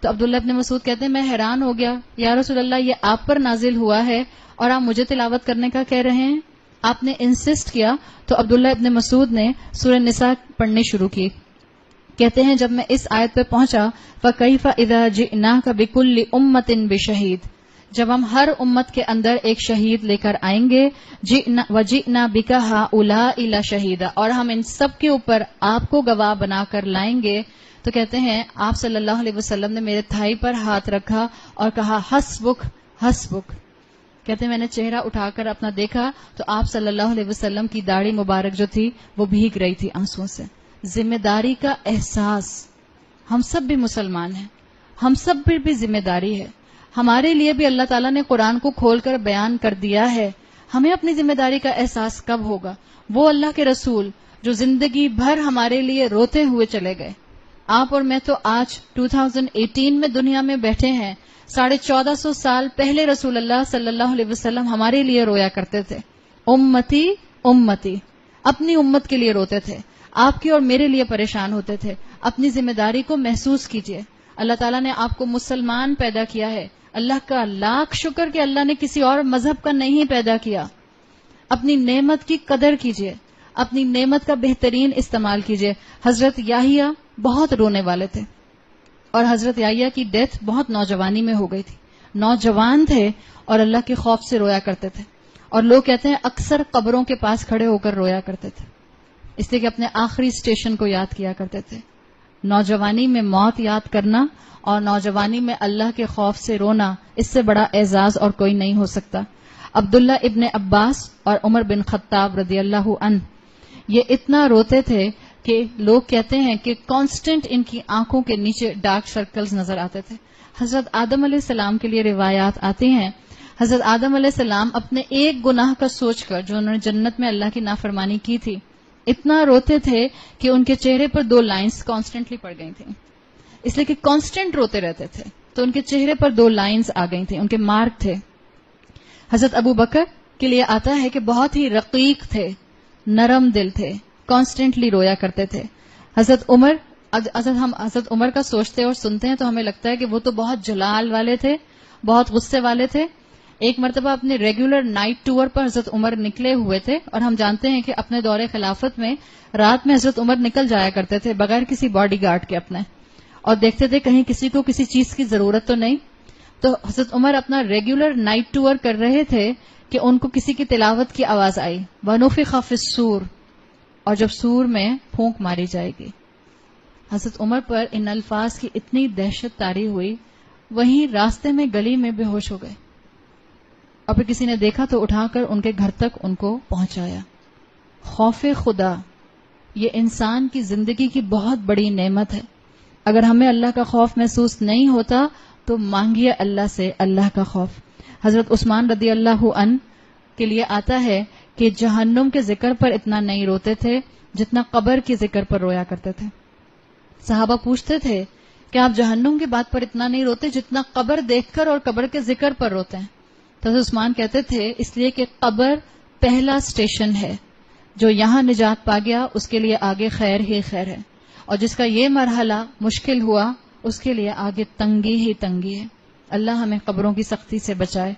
تو عبداللہ ابن مسعود کہتے ہیں میں حیران ہو گیا، یا رسول اللہ یہ آپ پر نازل ہوا ہے اور آپ مجھے تلاوت کرنے کا کہہ رہے ہیں. آپ نے انسسٹ کیا تو عبداللہ ابن مسعود نے سورہ نساء پڑھنی شروع کی. کہتے ہیں جب میں اس آیت پہ پہنچا فَكَيْفَ إِذَا جِئْنَاكَ بِكُلِّ أُمَّةٍ بِشَهِيدٍ. جب ہم ہر امت کے اندر ایک شہید لے کر آئیں گے، وَجِئْنَا بِكَ هَؤُلَاءِ لَشَهِيدًا، اور ہم ان سب کے اوپر آپ کو گواہ بنا کر لائیں گے. تو کہتے ہیں آپ صلی اللہ علیہ وسلم نے میرے تھائی پر ہاتھ رکھا اور کہا حسبک حسبک. کہتے ہیں میں نے چہرہ اٹھا کر اپنا دیکھا تو آپ صلی اللہ علیہ وسلم کی داڑھی مبارک جو تھی وہ بھیگ رہی تھی آنسوؤں سے. ذمہ داری کا احساس. ہم سب بھی مسلمان ہیں، ہم سب پر بھی ذمہ داری ہے. ہمارے لیے بھی اللہ تعالیٰ نے قرآن کو کھول کر بیان کر دیا ہے. ہمیں اپنی ذمہ داری کا احساس کب ہوگا؟ وہ اللہ کے رسول جو زندگی بھر ہمارے لیے روتے ہوئے چلے گئے. آپ اور میں تو آج 2018 میں دنیا میں بیٹھے ہیں. 1450 سال پہلے رسول اللہ صلی اللہ علیہ وسلم ہمارے لیے رویا کرتے تھے. امتی امتی، اپنی امت کے لیے روتے تھے. آپ کی اور میرے لیے پریشان ہوتے تھے. اپنی ذمہ داری کو محسوس کیجئے. اللہ تعالیٰ نے آپ کو مسلمان پیدا کیا ہے. اللہ کا لاکھ شکر کہ اللہ نے کسی اور مذہب کا نہیں پیدا کیا. اپنی نعمت کی قدر کیجئے، اپنی نعمت کا بہترین استعمال کیجئے. حضرت یحییٰ بہت رونے والے تھے اور حضرت یحییٰ کی ڈیتھ بہت نوجوانی میں ہو گئی تھی. نوجوان تھے اور اللہ کے خوف سے رویا کرتے تھے. اور لوگ کہتے ہیں اکثر قبروں کے پاس کھڑے ہو کر رویا کرتے تھے، اس لیے کہ اپنے آخری اسٹیشن کو یاد کیا کرتے تھے. نوجوانی میں موت یاد کرنا اور نوجوانی میں اللہ کے خوف سے رونا، اس سے بڑا اعزاز اور کوئی نہیں ہو سکتا۔ عبداللہ ابن عباس اور عمر بن خطاب رضی اللہ عنہ یہ اتنا روتے تھے کہ لوگ کہتے ہیں کہ کانسٹنٹ ان کی آنکھوں کے نیچے ڈارک سرکلز نظر آتے تھے۔ حضرت آدم علیہ السلام کے لیے روایات آتی ہیں، حضرت آدم علیہ السلام اپنے ایک گناہ کا سوچ کر جو انہوں نے جنت میں اللہ کی نافرمانی کی تھی اتنا روتے تھے کہ ان کے چہرے پر 2 لائنز کانسٹنٹلی پڑ گئی تھیں، اس لیے کہ کانسٹنٹ روتے رہتے تھے تو ان کے چہرے پر 2 لائنز آ گئی تھیں، ان کے مارک تھے۔ حضرت ابو بکر کے لیے آتا ہے کہ بہت ہی رقیق تھے، نرم دل تھے، کانسٹنٹلی رویا کرتے تھے۔ ہم حضرت عمر کا سوچتے اور سنتے ہیں تو ہمیں لگتا ہے کہ وہ تو بہت جلال والے تھے، بہت غصے والے تھے۔ ایک مرتبہ اپنے ریگولر نائٹ ٹور پر حضرت عمر نکلے ہوئے تھے، اور ہم جانتے ہیں کہ اپنے دور خلافت میں رات میں حضرت عمر نکل جایا کرتے تھے بغیر کسی باڈی گارڈ کے اپنے، اور دیکھتے تھے کہیں کسی کو کسی چیز کی ضرورت تو نہیں۔ تو حضرت عمر اپنا ریگولر نائٹ ٹور کر رہے تھے کہ ان کو کسی کی تلاوت کی آواز آئی، وَنُفِخَ فِي الصُّورِ، اور جب سور میں پھونک ماری جائے گی۔ حضرت عمر پر ان الفاظ کی اتنی دہشت طاری ہوئی، وہیں راستے میں گلی میں بے ہوش ہو گئے، اور پھر کسی نے دیکھا تو اٹھا کر ان کے گھر تک ان کو پہنچایا۔ خوف خدا یہ انسان کی زندگی کی بہت بڑی نعمت ہے۔ اگر ہمیں اللہ کا خوف محسوس نہیں ہوتا تو مانگیے اللہ سے اللہ کا خوف۔ حضرت عثمان رضی اللہ عنہ کے لیے آتا ہے کہ جہنم کے ذکر پر اتنا نہیں روتے تھے جتنا قبر کے ذکر پر رویا کرتے تھے۔ صحابہ پوچھتے تھے کہ آپ جہنم کی بات پر اتنا نہیں روتے جتنا قبر دیکھ کر اور قبر کے ذکر پر روتے ہیں؟ تو حضرت عثمان کہتے تھے اس لیے کہ قبر پہلا اسٹیشن ہے، جو یہاں نجات پا گیا اس کے لیے آگے خیر ہی خیر ہے، اور جس کا یہ مرحلہ مشکل ہوا اس کے لیے آگے تنگی ہی تنگی ہے۔ اللہ ہمیں قبروں کی سختی سے بچائے۔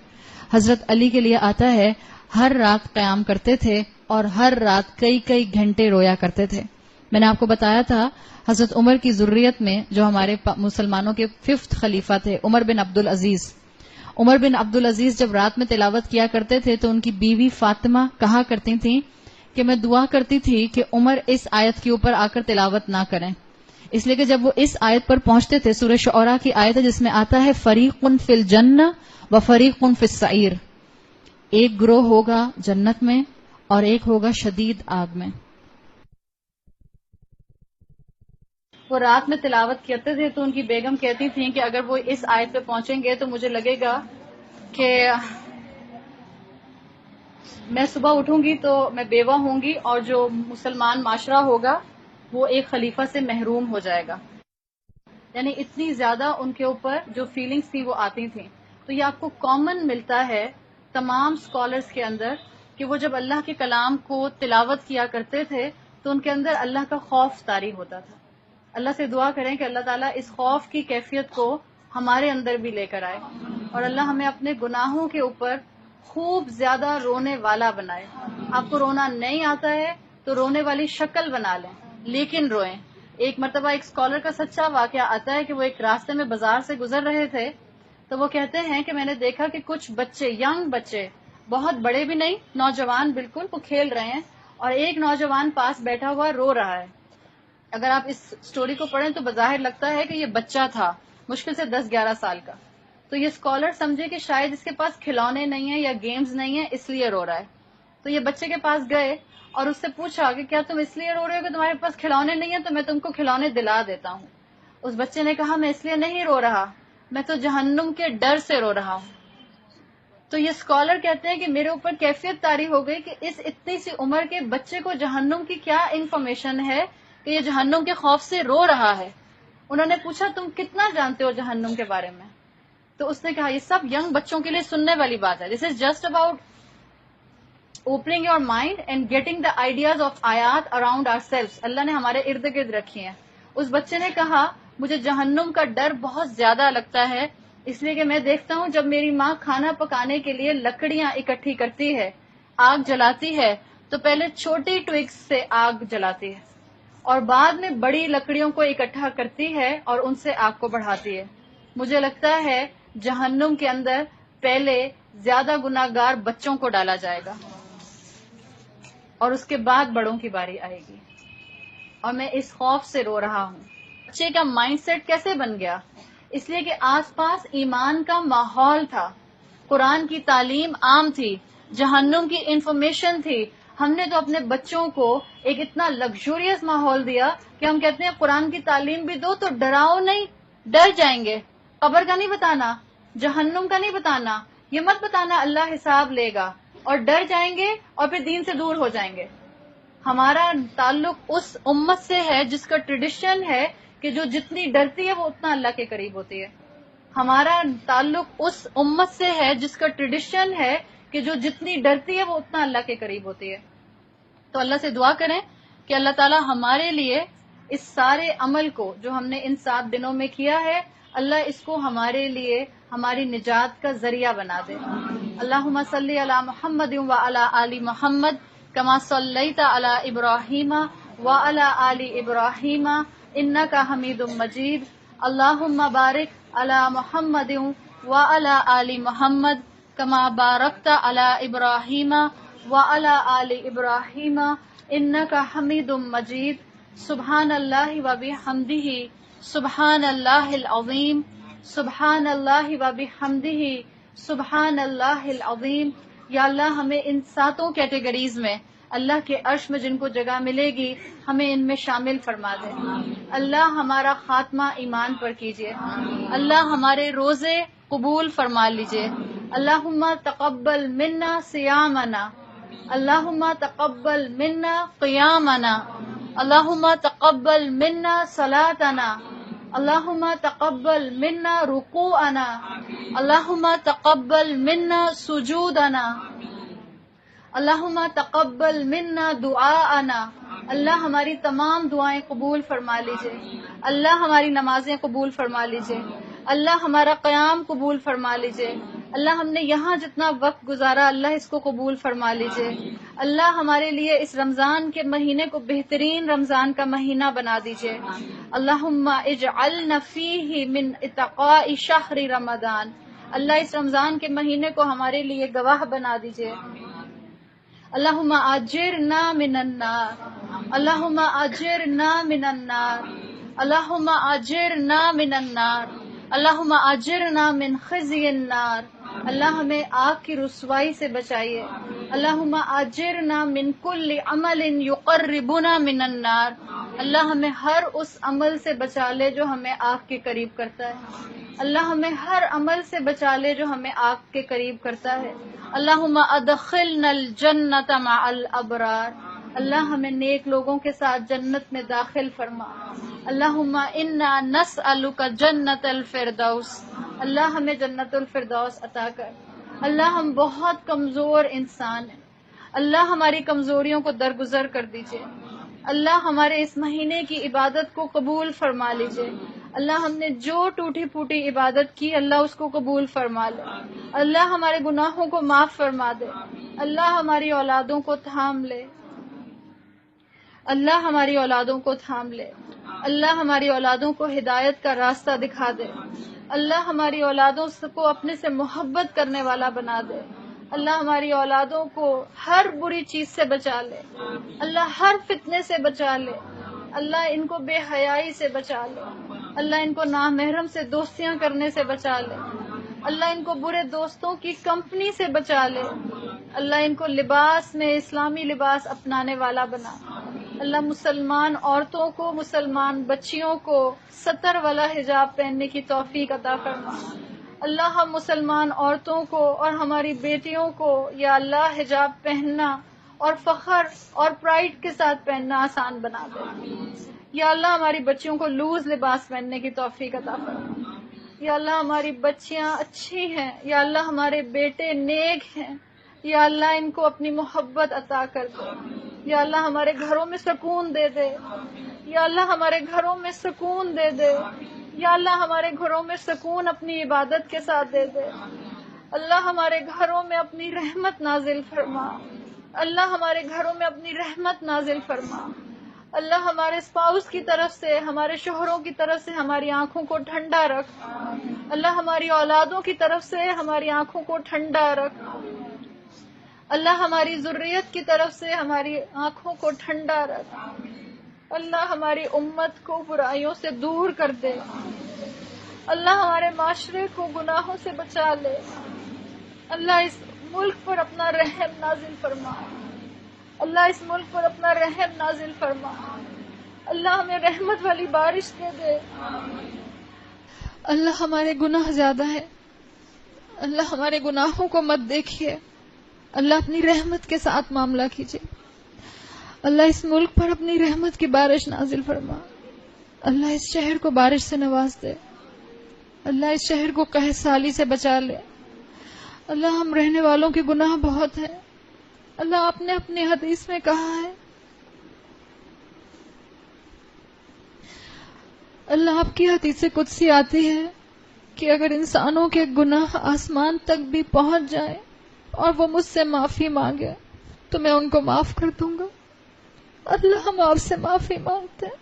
حضرت علی کے لیے آتا ہے ہر رات قیام کرتے تھے اور ہر رات کئی کئی گھنٹے رویا کرتے تھے۔ میں نے آپ کو بتایا تھا حضرت عمر کی ذریت میں جو ہمارے مسلمانوں کے 5th خلیفہ تھے عمر بن عبدالعزیز، عمر بن عبدالعزیز جب رات میں تلاوت کیا کرتے تھے تو ان کی بیوی فاطمہ کہا کرتی تھیں کہ میں دعا کرتی تھی کہ عمر اس آیت کے اوپر آ کر تلاوت نہ کریں، اس لیے کہ جب وہ اس آیت پر پہنچتے تھے، سورہ شعراء کی آیت ہے جس میں آتا ہے فریق فی الجنہ و فریق فی السعیر، ایک گروہ ہوگا جنت میں اور ایک ہوگا شدید آگ میں۔ وہ رات میں تلاوت کرتے تھے تو ان کی بیگم کہتی تھیں کہ اگر وہ اس آیت پہ پہنچیں گے تو مجھے لگے گا کہ میں صبح اٹھوں گی تو میں بیوہ ہوں گی اور جو مسلمان معاشرہ ہوگا وہ ایک خلیفہ سے محروم ہو جائے گا۔ یعنی اتنی زیادہ ان کے اوپر جو فیلنگز تھی وہ آتی تھیں۔ تو یہ آپ کو کامن ملتا ہے تمام اسکالرز کے اندر کہ وہ جب اللہ کے کلام کو تلاوت کیا کرتے تھے تو ان کے اندر اللہ کا خوف طاری ہوتا تھا۔ اللہ سے دعا کریں کہ اللہ تعالیٰ اس خوف کی کیفیت کو ہمارے اندر بھی لے کر آئے، اور اللہ ہمیں اپنے گناہوں کے اوپر خوب زیادہ رونے والا بنائے۔ آپ کو رونا نہیں آتا ہے تو رونے والی شکل بنا لیں لیکن روئیں۔ ایک مرتبہ ایک اسکالر کا سچا واقعہ آتا ہے کہ وہ ایک راستے میں بازار سے گزر رہے تھے تو وہ کہتے ہیں کہ میں نے دیکھا کہ کچھ بچے، ینگ بچے، بہت بڑے بھی نہیں، نوجوان بالکل، وہ کھیل رہے ہیں اور ایک نوجوان پاس بیٹھا ہوا رو رہا ہے۔ اگر آپ اس سٹوری کو پڑھیں تو بظاہر لگتا ہے کہ یہ بچہ تھا مشکل سے 10-11 سال کا، تو یہ اسکالر سمجھے کہ شاید اس کے پاس کھلونے نہیں ہیں یا گیمز نہیں ہیں اس لیے رو رہا ہے۔ تو یہ بچے کے پاس گئے اور اس سے پوچھا کہ کیا تم اس لیے رو رہے ہو کہ تمہارے پاس کھلونے نہیں ہیں؟ تو میں تم کو کھلونے دلا دیتا ہوں۔ اس بچے نے کہا میں اس لیے نہیں رو رہا، میں تو جہنم کے ڈر سے رو رہا ہوں۔ تو یہ اسکالر کہتے ہیں کہ میرے اوپر کیفیت طاری ہو گئی کہ اس اتنی سی عمر کے بچے کو جہنم کی کیا انفارمیشن ہے کہ یہ جہنم کے خوف سے رو رہا ہے۔ انہوں نے پوچھا تم کتنا جانتے ہو جہنم کے بارے میں؟ تو اس نے کہا یہ سب ینگ بچوں کے لیے سننے والی بات ہے، this is just about opening your mind and getting the ideas of آیات اراؤنڈ آر سیلفس، اللہ نے ہمارے ارد گرد رکھی ہیں۔ اس بچے نے کہا مجھے جہنم کا ڈر بہت زیادہ لگتا ہے اس لیے کہ میں دیکھتا ہوں جب میری ماں کھانا پکانے کے لیے لکڑیاں اکٹھی کرتی ہے، آگ جلاتی ہے، تو پہلے چھوٹی ٹوئگس سے آگ جلاتی ہے اور بعد میں بڑی لکڑیوں کو اکٹھا کرتی ہے اور ان سے آگ کو بڑھاتی ہے۔ مجھے لگتا ہے جہنم کے اندر پہلے زیادہ گناہگار بچوں کو ڈالا جائے گا اور اس کے بعد بڑوں کی باری آئے گی، اور میں اس خوف سے رو رہا ہوں۔ بچے کا مائنڈ سیٹ کیسے بن گیا؟ اس لیے کہ آس پاس ایمان کا ماحول تھا، قرآن کی تعلیم عام تھی، جہنم کی انفارمیشن تھی. ہم نے تو اپنے بچوں کو ایک اتنا لگژریس ماحول دیا کہ ہم کہتے ہیں قرآن کی تعلیم بھی دو تو ڈراؤ نہیں، ڈر جائیں گے. قبر کا نہیں بتانا، جہنم کا نہیں بتانا، یہ مت بتانا اللہ حساب لے گا، اور ڈر جائیں گے اور پھر دین سے دور ہو جائیں گے. ہمارا تعلق اس امت سے ہے جس کا ٹریڈیشن ہے کہ جو جتنی ڈرتی ہے وہ اتنا اللہ کے قریب ہوتی ہے. ہمارا تعلق اس امت سے ہے جس کا ٹریڈیشن ہے کہ جو جتنی ڈرتی ہے وہ اتنا اللہ کے قریب ہوتی ہے. تو اللہ سے دعا کریں کہ اللہ تعالی ہمارے لیے اس سارے عمل کو جو ہم نے ان 7 دنوں میں کیا ہے، اللہ اس کو ہمارے لیے ہماری نجات کا ذریعہ بنا دے. اللہم صلی علی محمد وعلی آل محمد کما صلیت علی ابراہیم وعلی آل ابراہیم انک حمید مجید. اللہم بارک علی محمد وعلی آل محمد کما بارکت علی ابراہیم وعلی آل ابراہیم انک حمید مجید. سبحان اللہ وبحمدہ سبحان اللہ العظیم سبحان اللہ وبحمدہ سبحان اللہ العظیم. یا اللہ ہمیں ان 7 کیٹیگریز میں اللہ کے عرش میں جن کو جگہ ملے گی ہمیں ان میں شامل فرما دے. اللہ ہمارا خاتمہ ایمان پر کیجیے. اللہ ہمارے روزے قبول فرما لیجیے. اللہم تقبل منا صیامنا، اللہم تقبل منا قیامنا، اللہم تقبل منا صلاتنا، اللہم تقبل منا رکوعنا، اللہم تقبل منا سجودنا، اللہم تقبل منا دعاءنا. اللہ ہماری تمام دعائیں قبول فرما لیجئے. اللہ ہماری نمازیں قبول فرما لیجئے. اللہ ہمارا قیام قبول فرما لیجئے. اللہ ہم نے یہاں جتنا وقت گزارا اللہ اس کو قبول فرما لیجئے. اللہ ہمارے لیے اس رمضان کے مہینے کو بہترین رمضان کا مہینہ بنا دیجئے. اللہم اجعلنا فیہ من اتقاء شہر رمضان. اللہ اس رمضان کے مہینے کو ہمارے لیے گواہ بنا دیجئے. اللہم اجرنا من النار، اللہم اجرنا من النار، اللہم اجرنا من النار، اللہم اجرنا من خزی النار. اللہ ہمیں آگ کی رسوائی سے بچائیے. اللہم اجرنا من کل عمل یقربنا من النار. اللہ ہمیں ہر اس عمل سے بچا لے جو ہمیں آگ کے قریب کرتا ہے. اللہ ہمیں ہر عمل سے بچا لے جو ہمیں آگ کے قریب کرتا ہے. اللہم ادخلنا الجنت مع الابرار. اللہ ہمیں نیک لوگوں کے ساتھ جنت میں داخل فرما. اللہم انا نسألک جنت الفردوس. اللہ ہمیں جنت الفردوس عطا کر. اللہ ہم بہت کمزور انسان ہیں، اللہ ہماری کمزوریوں کو درگزر کر دیجئے. اللہ ہمارے اس مہینے کی عبادت کو قبول فرما لیجئے. اللہ ہم نے جو ٹوٹی پھوٹی عبادت کی اللہ اس کو قبول فرما لے. اللہ ہمارے گناہوں کو معاف فرما دے. اللہ ہماری اولادوں کو تھام لے. اللہ ہماری اولادوں کو تھام لے. اللہ ہماری اولادوں کو ہدایت کا راستہ دکھا دے. اللہ ہماری اولادوں کو اپنے سے محبت کرنے والا بنا دے. اللہ ہماری اولادوں کو ہر بری چیز سے بچا لے. اللہ ہر فتنے سے بچا لے. اللہ ان کو بے حیائی سے بچا لے. اللہ ان کو نامحرم سے دوستیاں کرنے سے بچا لے. اللہ ان کو برے دوستوں کی کمپنی سے بچا لے. اللہ ان کو لباس میں اسلامی لباس اپنانے والا بنا. اللہ مسلمان عورتوں کو، مسلمان بچیوں کو ستر والا حجاب پہننے کی توفیق عطا فرما. اللہ ہم مسلمان عورتوں کو اور ہماری بیٹیوں کو یا اللہ حجاب پہننا اور فخر اور پرائڈ کے ساتھ پہننا آسان بنا دے. یا اللہ ہماری بچیوں کو لوز لباس پہننے کی توفیق عطا فرما. یا اللہ ہماری بچیاں اچھی ہیں. یا اللہ ہمارے بیٹے نیک ہیں. یا اللہ ان کو اپنی محبت عطا کر دے. یا اللہ ہمارے گھروں میں سکون دے دے. یا اللہ ہمارے گھروں میں سکون دے دے. یا اللہ ہمارے گھروں میں سکون اپنی عبادت کے ساتھ دے دے. اللہ ہمارے گھروں میں اپنی رحمت نازل فرما. اللہ ہمارے گھروں میں اپنی رحمت نازل فرما. اللہ ہمارے اسپاؤس کی طرف سے، ہمارے شوہروں کی طرف سے ہماری آنکھوں کو ٹھنڈا رکھ. اللہ ہماری اولادوں کی طرف سے ہماری آنکھوں کو ٹھنڈا رکھ. اللہ ہماری ذریت کی طرف سے ہماری آنکھوں کو ٹھنڈا رکھ. اللہ ہماری امت کو برائیوں سے دور کر دے. اللہ ہمارے معاشرے کو گناہوں سے بچا لے. اللہ اس ملک پر اپنا رحم نازل فرما. اللہ اس ملک پر اپنا رحم نازل فرما. اللہ ہمیں رحمت والی بارش دے دے. اللہ ہمارے گناہ زیادہ ہیں. اللہ ہمارے گناہوں کو مت دیکھیے. اللہ اپنی رحمت کے ساتھ معاملہ کیجیے. اللہ اس ملک پر اپنی رحمت کی بارش نازل فرما. اللہ اس شہر کو بارش سے نواز دے. اللہ اس شہر کو قحط سالی سے بچا لے. اللہ ہم رہنے والوں کے گناہ بہت ہیں. اللہ آپ نے اپنی حدیث میں کہا ہے، اللہ آپ کی حدیث قدسی آتی ہے کہ اگر انسانوں کے گناہ آسمان تک بھی پہنچ جائیں اور وہ مجھ سے معافی مانگے تو میں ان کو معاف کر دوں گا. اللہ ہم آپ سے معافی مانگتے ہیں.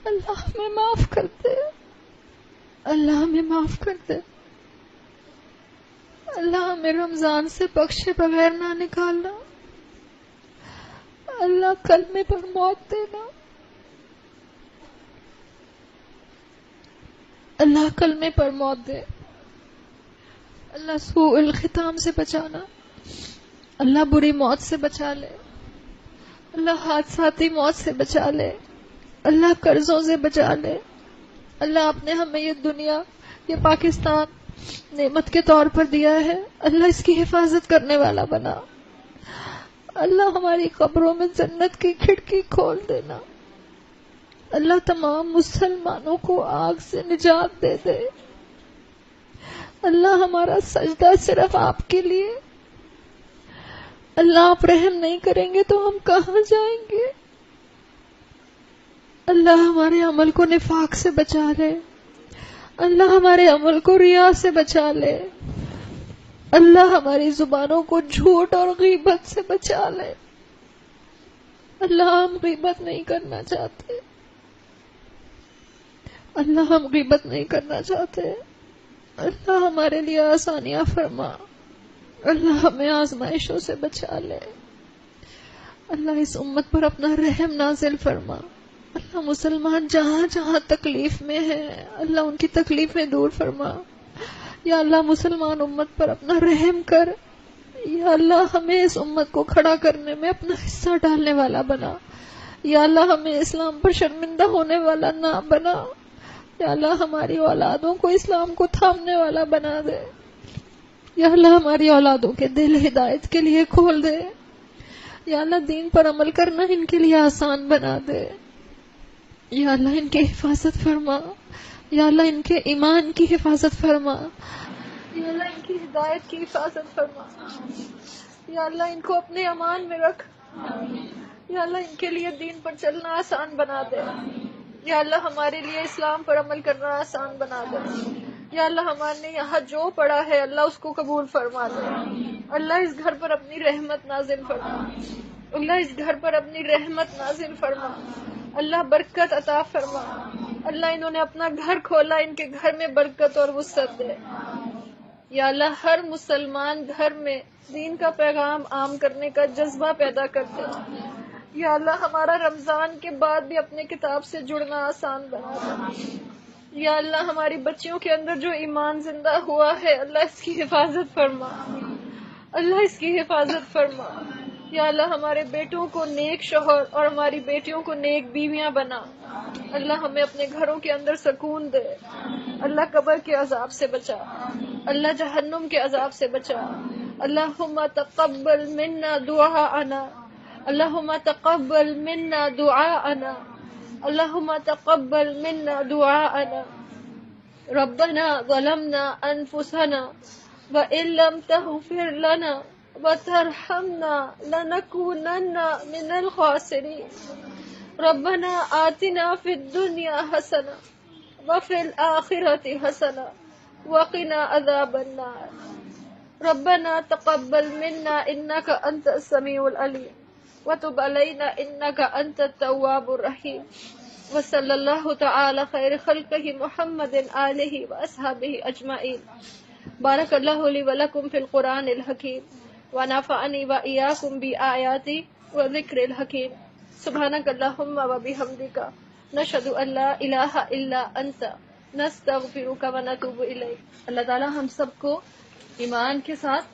اللہ ہمیں معاف کر دے. اللہ ہمیں معاف کر دے. اللہ ہمیں رمضان سے بخشے بغیر نہ نکالنا. اللہ کلمے پر موت دینا. اللہ کلمے پر موت دے. اللہ سوء الختام سے بچانا. اللہ بری موت سے بچا لے. اللہ حادثاتی موت سے بچا لے. اللہ قرضوں سے بچا لے. اللہ آپ نے ہمیں یہ دنیا، یہ پاکستان نعمت کے طور پر دیا ہے. اللہ اس کی حفاظت کرنے والا بنا. اللہ ہماری قبروں میں جنت کی کھڑکی کھول دینا. اللہ تمام مسلمانوں کو آگ سے نجات دے دے. اللہ ہمارا سجدہ صرف آپ کے لیے. اللہ آپ رحم نہیں کریں گے تو ہم کہاں جائیں گے؟ اللہ ہمارے عمل کو نفاق سے بچا لے. اللہ ہمارے عمل کو ریا سے بچا لے. اللہ ہماری زبانوں کو جھوٹ اور غیبت سے بچا لے. اللہ ہم غیبت نہیں کرنا چاہتے. اللہ ہم غیبت نہیں کرنا چاہتے. اللہ ہمارے لیے آسانیاں فرما. اللہ ہمیں آزمائشوں سے بچا لے. اللہ اس امت پر اپنا رحم نازل فرما. اللہ مسلمان جہاں جہاں تکلیف میں ہیں اللہ ان کی تکلیفیں دور فرما. یا اللہ مسلمان امت پر اپنا رحم کر. یا اللہ ہمیں اس امت کو کھڑا کرنے میں اپنا حصہ ڈالنے والا بنا. یا اللہ ہمیں اسلام پر شرمندہ ہونے والا نہ بنا. یا اللہ ہماری اولادوں کو اسلام کو تھامنے والا بنا دے. یا اللہ ہماری اولادوں کے دل ہدایت کے لیے کھول دے. یا اللہ دین پر عمل کرنا ان کے لیے آسان بنا دے. یا اللہ ان کی حفاظت فرما. یا اللہ ان کے ایمان کی حفاظت فرما. یا اللہ ان کی ہدایت کی حفاظت فرما. یا اللہ ان کو اپنے امان میں رکھ. یا اللہ ان کے لیے دین پر چلنا آسان بنا دے. یا اللہ ہمارے لیے اسلام پر عمل کرنا آسان بنا دے. یا اللہ ہمارے نے یہاں جو پڑھا ہے اللہ اس کو قبول فرما دے. اللہ اس گھر پر اپنی رحمت نازل فرما. اللہ اس گھر پر اپنی رحمت نازل فرما. اللہ برکت عطا فرما. اللہ انہوں نے اپنا گھر کھولا، ان کے گھر میں برکت اور وسعت دے. یا اللہ ہر مسلمان گھر میں دین کا پیغام عام کرنے کا جذبہ پیدا کر دے. یا اللہ ہمارا رمضان کے بعد بھی اپنے کتاب سے جڑنا آسان بنا دے. یا اللہ ہماری بچیوں کے اندر جو ایمان زندہ ہوا ہے اللہ اس کی حفاظت فرما. اللہ اس کی حفاظت فرما. یا اللہ ہمارے بیٹوں کو نیک شوہر اور ہماری بیٹیوں کو نیک بیویاں بنا. اللہ ہمیں اپنے گھروں کے اندر سکون دے. اللہ قبر کے عذاب سے بچا. اللہ جہنم کے عذاب سے بچا. اللہم تقبل منا دعاءنا. اللہم تقبل منا دعاءنا. اللہم تقبل منا دعاءنا. ربنا ظلمنا انفسنا وإن لم تغفر لنا وترحمنا لنكونن من الخاسرين. ربنا آتنا في الدنيا حسنة وفي الآخرة حسنة وقنا عذاب النار. ربنا تقبل منا إنك أنت السميع العليم وتب علينا إنك أنت التواب الرحيم. وصلى الله تعالى خير خلقه محمد آله وأصحابه أجمعين. بارك الله لي ولكم في القرآن الحكيم ونفعني وإياكم بآياته وذكر الحكيم سبحانك اللهم وبحمدك نشهد أن لا إله إلا أنت نستغفرك ونتوب إليك. اللہ تعالیٰ ہم سب کو ایمان کے ساتھ